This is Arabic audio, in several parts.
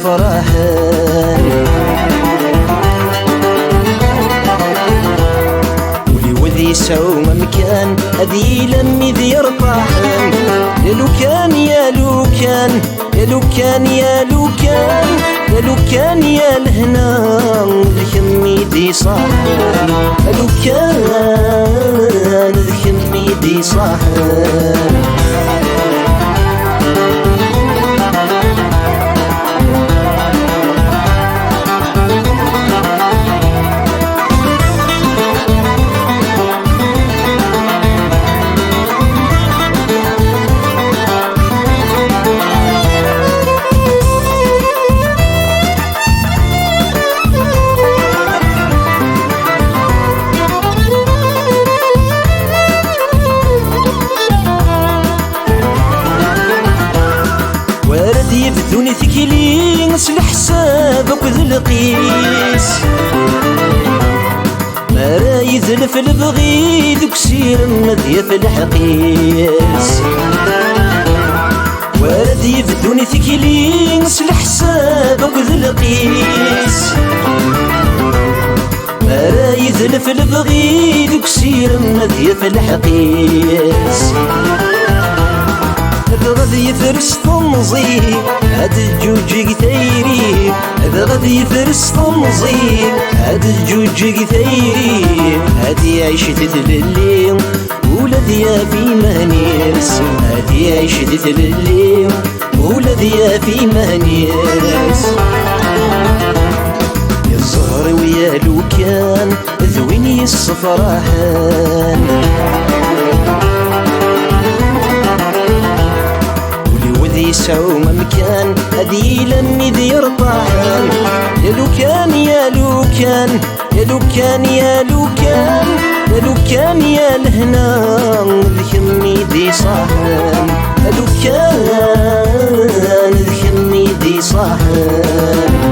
الصفراحان ولي وذي يسعو ممكان هذي لمي ذي يرطاحان يا لو كان يا لو كان يا لو كان يا لو كان يا لو كان يا الهنا ذي دي صاحن يا لو كان ذي دي صاحن يبذوني ثقيلين الحساب وكذ القيس ما راه يزلف البغي ذوك سير مذيف الحقيس ورد يبذوني ثقيلين الحساب وكذ القيس ما راه يزلف البغي ذوك سير مذيف الحقيس غادي يفرس طمزي هاد الجوج كثيري غادي يفرس طمزي هاد الجوج كثيري هادي عيشة تللي ولادي في مهنيس هادي عيشة تللي ولادي في مهنيس يا الزهر ويا لو كان ذويني الصفراحان يسعو ممكان هذي لمي ذي يرطاحن يا لو كان يا لو كان يا لو كان يا لو كان يا لو كان يا الهنا ذي ذي صاحن يا لو كان ذي ذي صاحن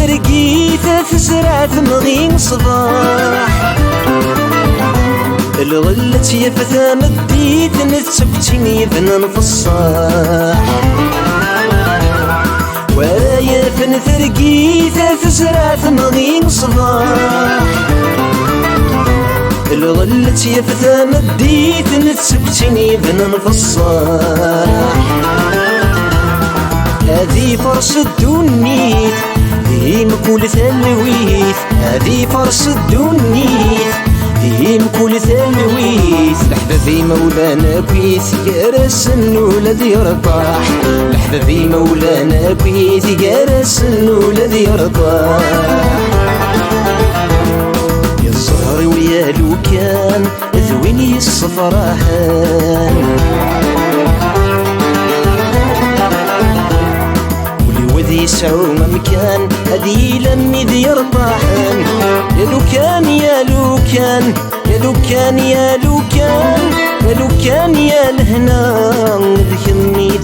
فرقيثة تزرع ثمغين صباح الغلة يفثى مديت نتسبتني ذنن في الصاح ولا يفن فرقيثة تزرع ثمغين صباح الغلة يفثى مديت نتسبتني ذنن في الصاح هذي فرص الدنيت هي مكول ثلويث هذي فرص الدنيث هي مكول ثلويث لحظة مولانا بيث جرس النولد يرطاح لحظة مولانا بيث جرس النولد يرطاح يا الزهر ويا لو كان ذويني الصفراحان وذي يسعو ممكان هذي لمي ذي يرطاحن يا لو كان يا لو كان يا لو كان يا لو كان يا لو كان يا الهنا ذي